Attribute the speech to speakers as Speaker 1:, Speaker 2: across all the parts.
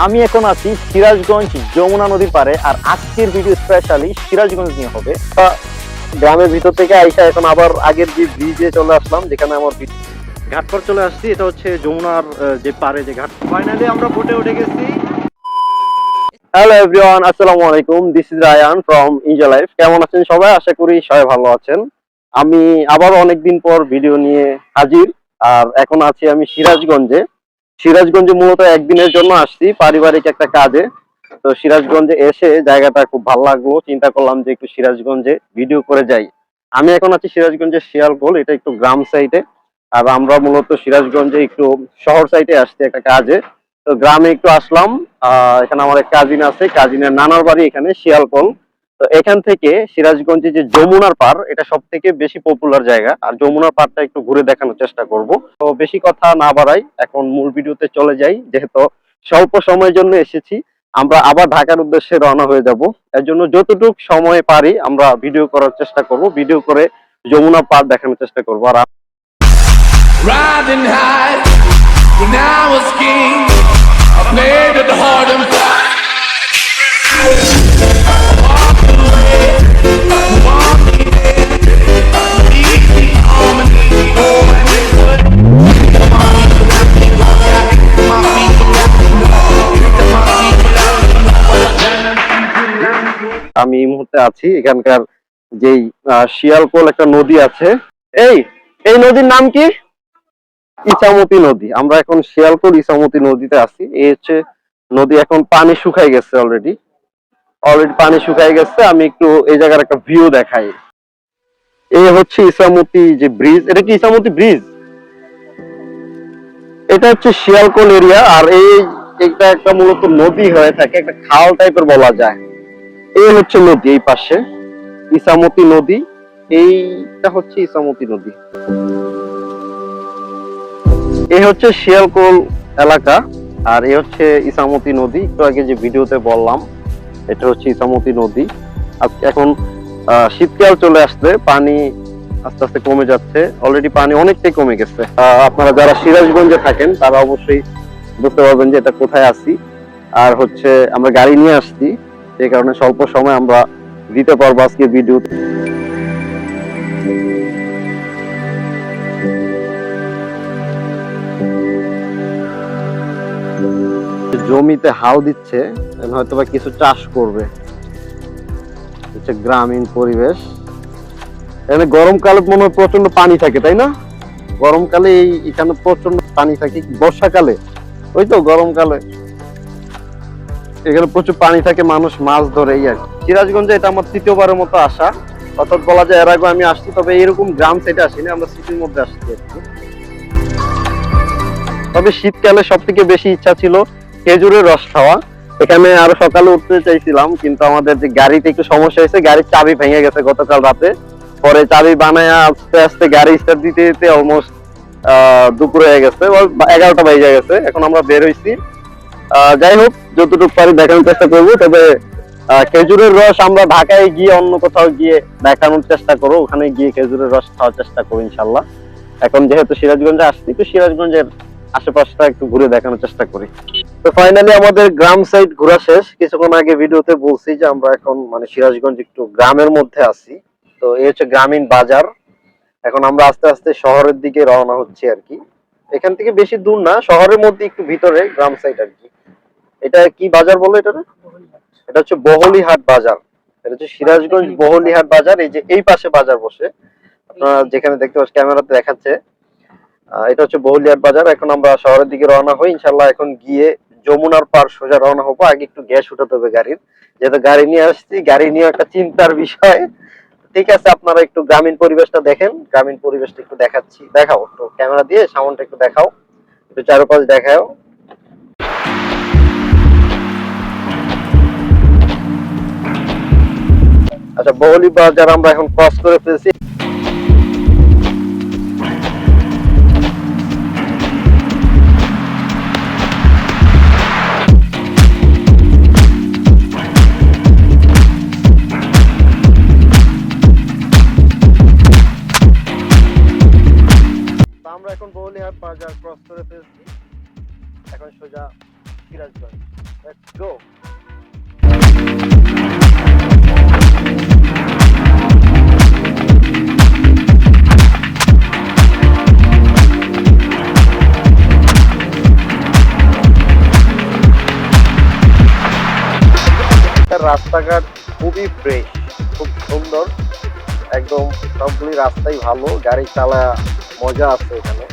Speaker 1: আমি এখন আছি সিরাজগঞ্জ যমুনা নদীর পারে, আর আজকের ভিডিও স্পেশালি সিরাজগঞ্জ নিয়ে হবে। গ্রামের ভিতর থেকে আইসা এখন আবার আগের যে ব্রিজে চলে আসলাম, যেখানে আমার ঘাট পার চলে আসছি। এটা হচ্ছে যমুনার যে পারে যে ঘাট। ফাইনালি আমরা বোটে উঠে গেছি। হ্যালো এভরিওয়ান, আসসালামু আলাইকুম। This is Ryan from enjoy life. কেমন আছেন সবাই? আশা করি সবাই ভালো আছেন। আমি আবার অনেকদিন পর ভিডিও নিয়ে হাজির। আর এখন আছি আমি সিরাজগঞ্জে। সিরাজগঞ্জে মূলত একদিনের জন্য আসছি পারিবারিক একটা কাজে। তো সিরাজগঞ্জে এসে জায়গাটা খুব ভালো লাগলো, চিন্তা করলাম যে একটু সিরাজগঞ্জে ভিডিও করে যাই। আমি এখন আছি সিরাজগঞ্জের শিয়ালকোল, এটা একটু গ্রাম সাইডে। আর আমরা মূলত সিরাজগঞ্জে একটু শহর সাইডে আসছি একটা কাজে। তো গ্রামে একটু আসলাম। এখানে আমার এক কাজিন আছে, কাজিনের নানার বাড়ি এখানে শিয়ালকোল। তো এখান থেকে সিরাজগঞ্জে যে যমুনার পার, এটা সব থেকে বেশি পপুলার জায়গা। আর যমুনার পারটা একটু ঘুরে দেখানোর চেষ্টা করব। তো বেশি কথা না বাড়াই, এখন মূল ভিডিওতে চলে যাই। যেহেতু স্বল্প সময়ের জন্য এসেছি, আমরা আবার ঢাকার উদ্দেশ্যে রওনা হয়ে যাব। এর জন্য যতটুকু সময় পারি আমরা ভিডিও করার চেষ্টা করব, ভিডিও করে যমুনা পার দেখানোর চেষ্টা করবো। আর
Speaker 2: Riding high when I was king, I played at the hard and fast.
Speaker 1: আমি এই মুহূর্তে আছি এখানকার যেই শিয়ালকোল একটা নদী আছে। এই নদীর নাম কি? ইছামতি নদী। আমরা এখন শিয়ালকোল ইছামতি নদীতে আছি। এই হচ্ছে নদী, এখন পানি শুকাই গেছে অলরেডি পানি শুকাই গেছে। আমি একটু এই জায়গার একটা ভিউ দেখাই। এই হচ্ছে ইছামতি যে ব্রিজ, এটা কি ইছামতি ব্রিজ? এটা হচ্ছে শিয়ালকোল এরিয়া। আর এইটা একটা মূলত নদী হয়ে থাকে, একটা খাল টাইপের বলা যায়। এই হচ্ছে নদী, এই পাশে ইছামতি নদী। এইটা হচ্ছে ইছামতি নদী। এই হচ্ছে শিয়ালকোল এলাকা, আর এই হচ্ছে ইছামতি নদী। একটু আগে যে ভিডিওতে বললাম, এটা হচ্ছে ইছামতি নদী। আজকে এখন শীতকাল চলে আসছে, পানি আস্তে আস্তে কমে যাচ্ছে। অলরেডি পানি অনেকটাই কমে গেছে। আপনারা যারা সিরাজগঞ্জে থাকেন তারা অবশ্যই বুঝতে পারবেন যে এটা কোথায় আছি। আর হচ্ছে আমরা গাড়ি নিয়ে আসছি, সেই কারণে স্বল্প সময় আমরা দিতে পারবো আজকে ভিডিও। জমিতে হাল দিচ্ছে, হয়তো বা কিছু চাষ করবে। হচ্ছে গ্রামীণ পরিবেশ। এখানে গরমকালে মনে হয় প্রচন্ড পানি থাকে, তাই না? গরমকালে এখানে প্রচন্ড পানি থাকে। বর্ষাকালে ওই তো গরমকালে এখানে প্রচুর পানি থাকে, মানুষ মাছ ধরে। এই আর কি। সিরাজগঞ্জে এটা আমার তৃতীয়বারের মতো আসা, অর্থাৎ বলা যায় এর আগে আমি আসছি, তবে এরকম গ্রাম সাইডে আসিনি, আমরা সিটির মধ্যে আসছি আর কি। তবে শীতকালে সব থেকে বেশি ইচ্ছা ছিল খেজুরের রস খাওয়া। এখানে আরো সকালে উঠতে চাইছিলাম, কিন্তু আমাদের যে গাড়িতে একটু সমস্যা হয়েছে, গাড়ির চাবি ভেঙে গেছে গতকাল রাতে। পরে চাবি বানায় আস্তে আস্তে গাড়ি স্টার্ট দিতে দিতে অলমোস্ট দুপুর হয়ে গেছে, 11টা বেজে গেছে। এখন আমরা বের হইছি। যাই হোক, যতটুকু পারি দেখানোর চেষ্টা করবো। তবে খেজুরের রস আমরা ঢাকায় গিয়ে অন্য কোথাও গিয়ে দেখানোর চেষ্টা করবো, ওখানে গিয়ে খেজুরের রস খাওয়ার চেষ্টা করবো ইনশাল্লাহ। এখন যেহেতু সিরাজগঞ্জে আসছি, তো সিরাজগঞ্জের আশেপাশটা একটু ঘুরে দেখানোর চেষ্টা করি। তো ফাইনালি আমাদের গ্রাম সাইড ঘোরা শেষ। কিছুক্ষণ আগে ভিডিওতে বলছি যে আমরা এখন মানে সিরাজগঞ্জ একটু গ্রামের মধ্যে আছি। তো এই হচ্ছে গ্রামীণ বাজার। এখন আমরা আস্তে আস্তে শহরের দিকে রওনা হচ্ছি আর কি। এখান থেকে বেশি দূর না, শহরের মধ্যে একটু ভিতরে গ্রাম সাইড আর কি। এটা কি বাজার বলো এটা? এটা হচ্ছে বহলিহাট বাজার। এটা হচ্ছে সিরাজগঞ্জ বহলিহাট বাজার। এই যে এই পাশে বাজার বসে, আপনারা যেখানে দেখতে পাচ্ছেন ক্যামেরাতে দেখাচ্ছে, এটা হচ্ছে বহলিয়ার বাজার। এখন আমরা শহরের দিকে রওনা হই ইনশাল্লাহ। এখন গিয়ে যমুনার পার সোজা রওনা হবো। আগে একটু গ্যাস উঠাতে হবে গাড়ির, যেহেতু গাড়ি নিয়ে আসছি। গাড়ি নিয়ে একটা চিন্তার বিষয়। ঠিক আছে, আপনারা একটু গ্রামীণ পরিবেশটা দেখেন। গ্রামীণ পরিবেশটা একটু দেখাচ্ছি, দেখাও একটু ক্যামেরা দিয়ে সামনটা একটু দেখাও, একটু চারপাশ দেখাও। আচ্ছা, বহলি বাজার আমরা এখন ক্রস করে ফেলছি। আমরা এখন বহলিহাট বাজার ক্রস করে ফেলছি। এখন সোজা সিরাজগঞ্জ। Let's go. রাস্তাঘাট খুবই ফ্রেশ, খুব সুন্দর, একদম সবগুলি রাস্তাই ভালো, গাড়ি চালা মজা আছে এখানে।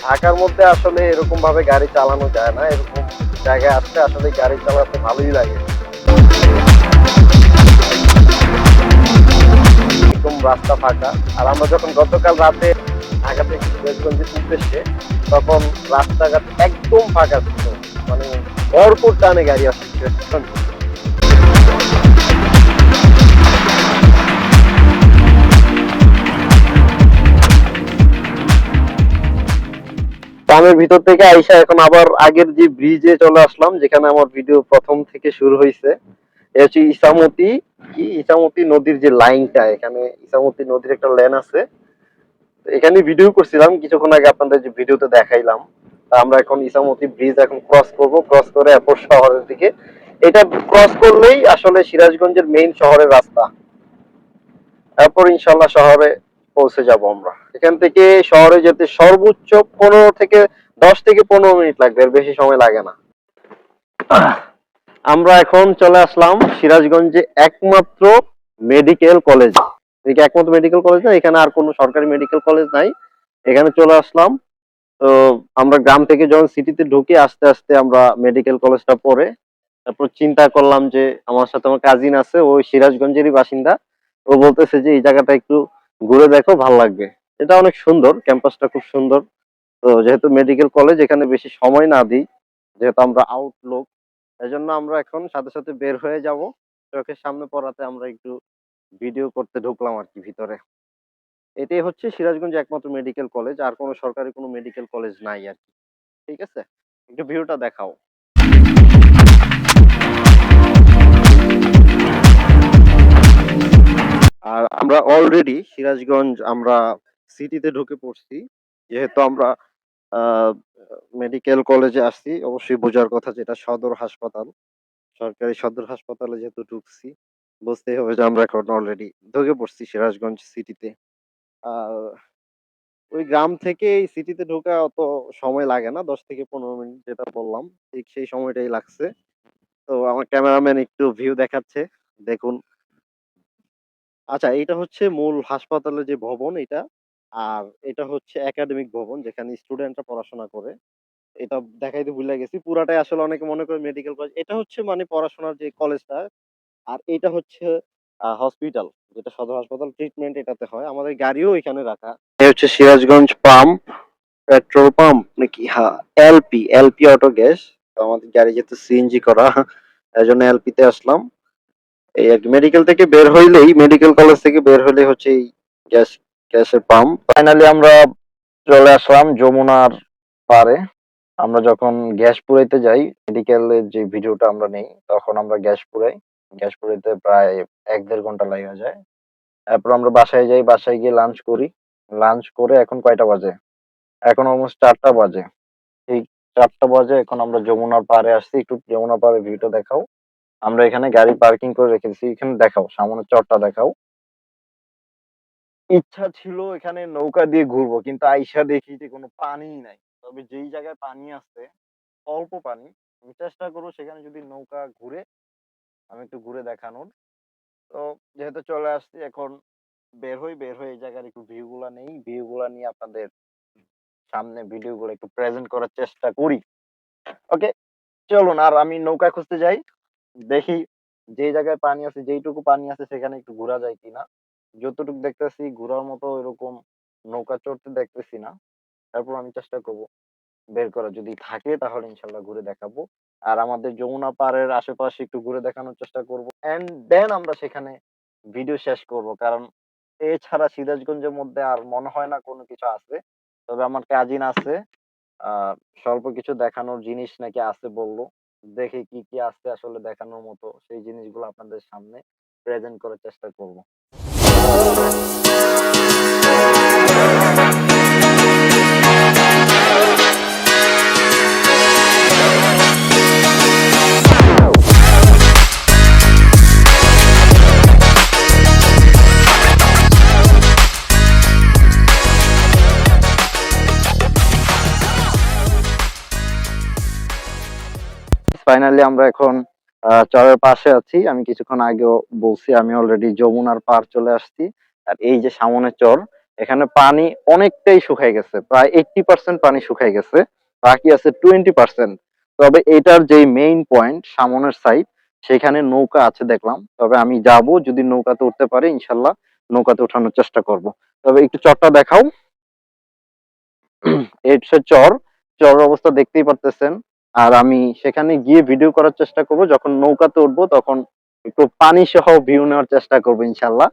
Speaker 1: ঢাকার মধ্যে আসলে এরকম ভাবে গাড়ি চালানো যায় না, এরকম জায়গায় আসলে আসলে গাড়ি চালাতে ভালোই লাগে। একদম রাস্তা ফাঁকা। আর আমরা যখন গতকাল রাতে ঢাকা থেকে সিরাজগঞ্জের উদ্দেশ্যে, তখন রাস্তাঘাট একদম ফাঁকা ছিল, মানে ভরপুর টানে গাড়ি আসছে সিরাজগঞ্জে। গ্রামের ভিতর থেকে আইসা এখন আবার আগের যে ব্রিজে চলে আসলাম, যেখানে আমার ভিডিও প্রথম থেকে শুরু হয়েছে। এটা হচ্ছে ইসামতি নদীর যে লাইনটা, এখানে ইসামতি নদীর একটা লেন আছে, এখানে ভিডিও করছিলাম কিছুক্ষণ আগে, আপনাদের যে ভিডিওতে দেখাইলাম। তা আমরা এখন ইসামতি ব্রিজ এখন ক্রস করব, ক্রস করে এরপর শহরের দিকে। এটা ক্রস করলেই আসলে সিরাজগঞ্জের মেইন শহরের রাস্তা। এরপর ইনশাল্লাহ শহরে পৌঁছে যাব আমরা। এখান থেকে শহরে যেতে সর্বোচ্চ 10 থেকে 15 মিনিট লাগবে, এর বেশি সময় লাগে না। আমরা এখন চলে আসলাম সিরাজগঞ্জে একমাত্র মেডিকেল কলেজ। একমাত্র মেডিকেল কলেজ না, এখানে আর কোনো সরকারি মেডিকেল কলেজ নাই। এখানে চলে আসলাম। তো আমরা গ্রাম থেকে যখন সিটিতে ঢুকে আস্তে আস্তে আমরা মেডিকেল কলেজটা পড়ে, তারপর চিন্তা করলাম যে আমার সাথে আমার কাজিন আছে, ওই সিরাজগঞ্জেরই বাসিন্দা। ও বলতেছে যে এই জায়গাটা একটু ঘুরে দেখো, ভাল লাগবে। এটা অনেক সুন্দর, ক্যাম্পাসটা খুব সুন্দর। তো যেহেতু মেডিকেল কলেজ, এখানে বেশি সময় না দিই, যেহেতু আমরা আউটলোক, এই জন্য আমরা এখন সাথে সাথে বের হয়ে যাব। চোখের সামনে পড়াতে আমরা একটু ভিডিও করতে ঢুকলাম আর কি ভিতরে। এটাই হচ্ছে সিরাজগঞ্জ একমাত্র মেডিকেল কলেজ, আর কোনো সরকারি কোনো মেডিকেল কলেজ নাই আর কি। ঠিক আছে, একটু ভিউটা দেখাও। আর আমরা অলরেডি সিরাজগঞ্জ আমরা সিটিতে ঢুকে পড়ছি। যেহেতু আমরা মেডিকেল কলেজে আসছি, অবশ্যই বোঝার কথা যেটা সদর হাসপাতাল, সরকারি সদর হাসপাতালে যেহেতু ঢুকছি, বুঝতেই হবে যে আমরা এখন অলরেডি ঢুকে পড়ছি সিরাজগঞ্জ সিটিতে। আর ওই গ্রাম থেকে এই সিটিতে ঢোকা অত সময় লাগে না, 10 থেকে 15 মিনিট যেটা বললাম, ঠিক সেই সময়টাই লাগছে। তো আমার ক্যামেরাম্যান একটু ভিউ দেখাচ্ছে, দেখুন। আচ্ছা, এটা হচ্ছে মূল হাসপাতালের যে ভবন এটা। আর এটা হচ্ছে একাডেমিক ভবন, যেখানে স্টুডেন্টরা পড়াশোনা করে। এটা দেখাইতে ভুলে গেছি। পুরাটাই আসলে অনেকে মনে করে মেডিকেল কলেজ। এটা হচ্ছে মানে পড়াশোনার যে কলেজটা। আর এটা হচ্ছে হসপিটাল, যেটা সদর হাসপাতাল, ট্রিটমেন্ট এটাতে হয়। আমাদের গাড়িও এখানে রাখা। এই হচ্ছে সিরাজগঞ্জ পাম্প, পেট্রোল পাম্প নাকি, হ্যাঁ, এলপি অটো গ্যাস। তো আমাদের গাড়ি যেহেতু সিএনজি করা, এই জন্য এলপি তে আসলাম। এই আর কি, মেডিকেল থেকে বের হইলেই, মেডিকেল কলেজ থেকে বের হইলেই হচ্ছে এই গ্যাস গ্যাসের পাম্প। ফাইনালি আমরা চলে আসলাম যমুনার পারে। আমরা যখন গ্যাস পুরাইতে যাই, মেডিকেলের যে ভিডিওটা আমরা নেই, তখন আমরা গ্যাস পুরাই। গ্যাস পুরাইতে প্রায় 1-1.5 ঘন্টা লেগে যায়। তারপর আমরা বাসায় যাই, বাসায় গিয়ে লাঞ্চ করি। লাঞ্চ করে এখন কয়টা বাজে? এখন অলমোস্ট 4টা বাজে। ঠিক 4টা বাজে, এখন আমরা যমুনার পাড়ে আসছি। একটু যমুনার পাড়ে ভিউটা দেখাও। আমরা এখানে গাড়ি পার্কিং করে রেখেছি, এখানে দেখাও, সামনে চরটা দেখাও। ইচ্ছা ছিল এখানে নৌকা দিয়ে ঘুরবো, কিন্তু আইসা দেখি যে কোনো পানিই নাই। তবে যেই জায়গায় পানি আছে, অল্প পানি, আমি চেষ্টা করবো সেখানে যদি নৌকা ঘুরে, আমি একটু ঘুরে দেখানোর। তো যেহেতু চলে আসছি, এখন বের হয়ে এই জায়গার একটু ভিউ গুলা নেই, ভিউ গুলা নিয়ে আপনাদের সামনে ভিডিও গুলো একটু প্রেজেন্ট করার চেষ্টা করি। ওকে, চলুন। আর আমি নৌকা খুঁজতে যাই, দেখি যে জায়গায় পানি আছে, যেইটুকু পানি আছে সেখানে একটু ঘোরা যায় কিনা। যতটুকু দেখতেছি ঘোরার মতো এরকম নৌকা চড়তে দেখতেছি না। তারপর আমি চেষ্টা করব বের করা, যদি থাকে তাহলে ইনশাল্লাহ ঘুরে দেখাবো। আর আমাদের যমুনা পাড়ের আশেপাশে একটু ঘুরে দেখানোর চেষ্টা করব, এন্ড দেন আমরা সেখানে ভিডিও শেষ করব। কারণ এছাড়া সিরাজগঞ্জের মধ্যে আর মনে হয় না কোনো কিছু আছে। তবে আমার কাজিন আছে, আহ স্বল্প কিছু দেখানোর জিনিস নাকি আছে বললো। দেখি কি কি আছে আসলে দেখানোর মতো, সেই জিনিসগুলো আপনাদের সামনে প্রেজেন্ট করার চেষ্টা করব। ফাইনালি আমরা এখন চরের পাশে আছি। আমি কিছুক্ষণ আগেও বলছি আমি অলরেডি যমুনার পার চলে আসছি। আর এই যে সামনে চর, এখানে পানি অনেকটাই শুকাই গেছে, প্রায় 80% পানি শুকাই গেছে, বাকি আছে 20%। তবে এটার যে মেইন পয়েন্ট সামনের সাইড, সেখানে নৌকা আছে দেখলাম। তবে আমি যাব, যদি নৌকাতে উঠতে পারি ইনশাল্লাহ নৌকাতে ওঠানোর চেষ্টা করব। তবে একটু চরটা দেখাও। এই হচ্ছে চর, চরের অবস্থা দেখতেই পারতেছেন। আর আমি সেখানে গিয়ে ভিডিও করার চেষ্টা করব, যখন নৌকাতে উঠবো তখন একটু পানি সহ ভিউ নেওয়ার চেষ্টা করবো ইনশাল্লাহ।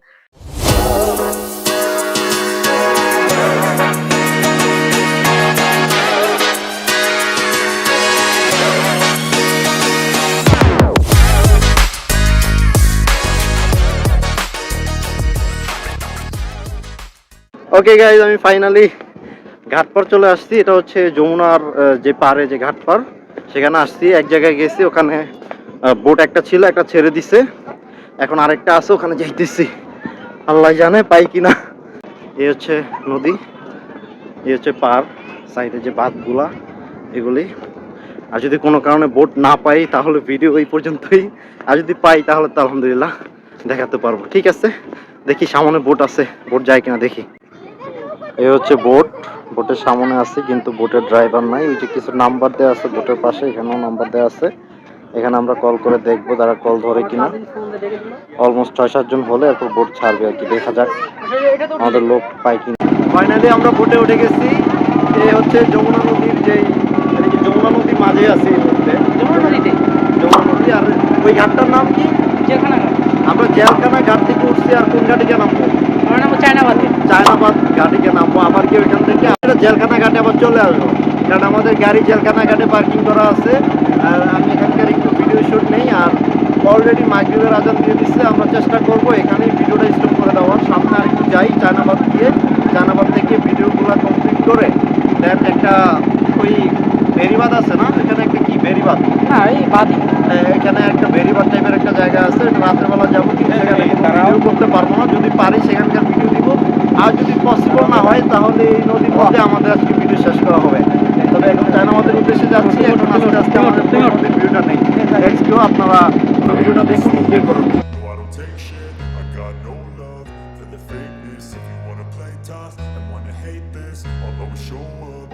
Speaker 1: ওকে গাইজ, আমি ফাইনালি ঘাটপাড় চলে আসছি। এটা হচ্ছে যমুনার যে পাড়ে যে ঘাটপাড়, সেখানে আসছি। এক জায়গায় গেছি, ওখানে বোট একটা ছিল, একটা ছেড়ে দিছে, এখন আরেকটা আছে, ওখানে যাইতেছি। আল্লাহ জানে পাই কিনা। এই হচ্ছে নদী, এই হচ্ছে পাড়, সাইডে যে বাঁধগুলা এগুলি। আর যদি কোনো কারণে বোট না পাই তাহলে ভিডিও এই পর্যন্তই, আর যদি পাই তাহলে তো আলহামদুলিল্লাহ দেখাতে পারবো। ঠিক আছে, দেখি সামনে বোট আছে, বোট যায় কিনা দেখি। এই হচ্ছে বোট, বোটের সামনে আছে কিন্তু বোটের ড্রাইভার নাই। ওই যে কিছু নাম্বার দেওয়া আছে বোটের পাশে, এখানেও নাম্বার দেওয়া আছে। এখানে আমরা কল করে দেখবো তারা কল ধরে কিনা। অলমোস্ট 6-7 জন হলে এরপর বোট ছাড়বে আর কি, দেখা যাক আমাদের লোক পাই কিনা। ফাইনালি আমরা বোটে উঠে গেছি। এই হচ্ছে যমুনা নদীর যেই, যমুনা নদীর মাঝে আছে এই মুহূর্তে, যমুনা নদী। আর ওই ঘাটটার নাম কি? জেলখানা ঘাট। আমরা জেলখানা ঘাট থেকে উঠছি। আর কোন ঘাটে গিয়ে নামবো? আমরা নামবো চায়নাবাদ ঘাটে গিয়ে নামবো। আবার কি ওইখান থেকে আমরা জেলখানা ঘাটে আবার চলে আসবো, কারণ আমাদের গাড়ি জেলখানা ঘাটে পার্কিং করা আছে। আর আমি এখানকার একটু ভিডিও শুট নেই। আর অলরেডি মাগরিবের আজান দিয়ে দিচ্ছে। আমরা চেষ্টা করবো এখানেই ভিডিওটা স্টপ করে দেওয়ার। সামনে আর একটু যাই চায়নাবাদ দিয়ে, চায়নাবাদ থেকে ভিডিওগুলো কমপ্লিট করে দেন একটা ওই বেরিবাদ আছে না, এখানে একটা কি বেরিবাদ, হ্যাঁ এই বাদি, এখানে একটা বেরিবাদ টাইপের একটা জায়গা আছে, রাতের বেলা যাবো, কিন্তু সেখানে ভিডিও করতে পারবো না। যদি পারি সেখানকার ভিডিও দিব, আর যদি পসিবল না হয় তাহলে এই নদীর মধ্যে আমাদের আজকে ভিডিও শেষ করা হবে। তবে এখন চায়নাবাদের উদ্দেশ্যে যাচ্ছি, এখন আস্তে আস্তে আমাদের নদীর ভিডিওটা নেই। নেক্সট কেউ আপনারা ভিডিওটা দেখুন, এনজয় করুন।
Speaker 3: I don't take shit, I got no love for the fakeness. If you wanna play tough and wanna hate this, I'll always show up.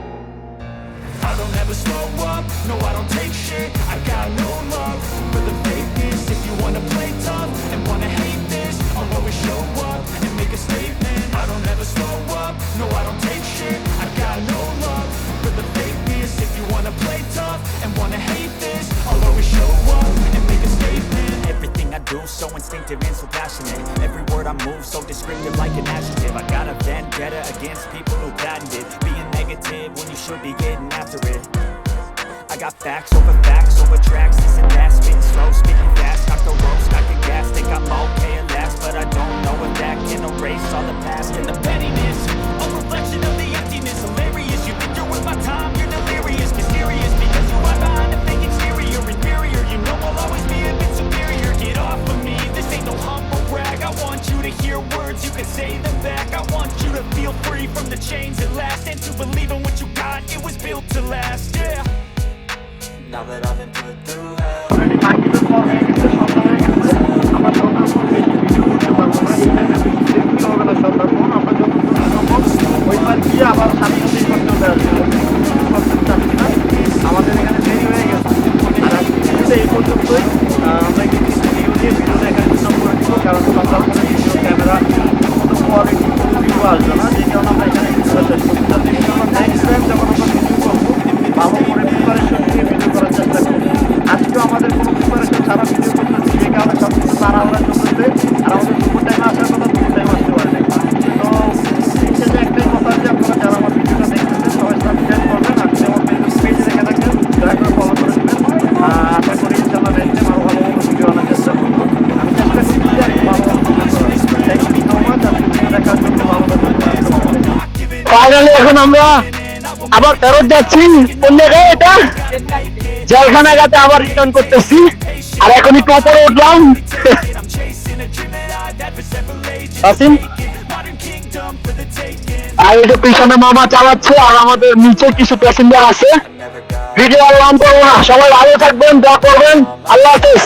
Speaker 3: I don't ever slow up, no I don't take shit. I got no love for the fakeness. If you wanna play tough and wanna hate this, I'll always show up and make a statement. I don't ever slow up, no I don't take shit. I got no love for the fakeness. If you wanna play tough and wanna hate this, I'll always show up and make a statement. Everything I do so instinctive and so passionate. Every word I move so descriptive like an adjective. I got a vendetta against people who patented being negative when you should be getting after it. I got facts over tracks. This and that, spitting slow, speaking fast. Knock the ropes, knock the gas. Think I'm okay at last, but I don't know if that can erase all the past and the pettiness. A reflection of the emptiness, hilarious. You think you're worth my time, you're delirious, mysterious, because you hide behind a fake exterior, inferior. You know I'll always be a bit superior. Get off of me, this ain't no humble brag. I want you to hear words, you can say them back. I want you to feel free from the chains at last, and to believe in what you got, it was built to last, yeah. Now that I've been put through hell. আমাদের এখানে দেরি হয়ে গেছে। আর আজকে এই পর্যন্তই। আমরা কিন্তু ভিডিও দিয়ে ভিডিওটা এখানে স্টপ করে দিব, কারণ সকাল করে ভিডিও ক্যামেরা কোয়ালিটি ভিডিও আসবে না, যে কারণে আমরা এখানে ভিডিওটা শেষ করতে চাচ্ছি। আমরা নেক্সট টাইম যখন আমরা ভিডিও করবো ভালো করে প্রিপারেশন নিয়ে ভিডিও করার চেষ্টা করবো। আজকেও আমাদের কোনো প্রিপারেশন ছাড়া ভিডিও করতেছি, যে কারণে সব কিছু তাড়াহুড়া চলতেছে। আর আমাদের দুপুর টাইমে আসার কথা, দুপুর টাইমে আসতে পারে নাই। তো শেষে একটাই কথা, যে আপনারা যারা আমার ভিডিওটা দেখতেছেন সবাই সাবস্ক্রাইব করবেন। আর যদি আমার পেজে দেখে থাকেন দয়া করে ফলো করে দেবেন। আশা করি ইনশাআল্লাহ নেক্সট টাইম আরও ভালো ভালো ভিডিও আনার চেষ্টা করবো। আমি চেষ্টা করছি যে আরো ভালো ভালো ভিডিও করার। Thank you so much. আর ভিডিও দেখার জন্য ভালো থাকবেন।
Speaker 4: ফাইনালি এখন আমরা আবার ফেরত যাচ্ছি কোন জায়গায়, এটা জেলখানা ঘাটে আবার রিটার্ন করতেছি। আর এখন একটু উপরে উঠলাম। আসিম আর এটা পিছনে মামা চালাচ্ছে, আর আমাদের নিচে কিছু প্যাসেঞ্জার আছে। ভিডিও আর লং করবো না, সবাই ভালো থাকবেন, দোয়া করবেন, আল্লাহ হাফেজ।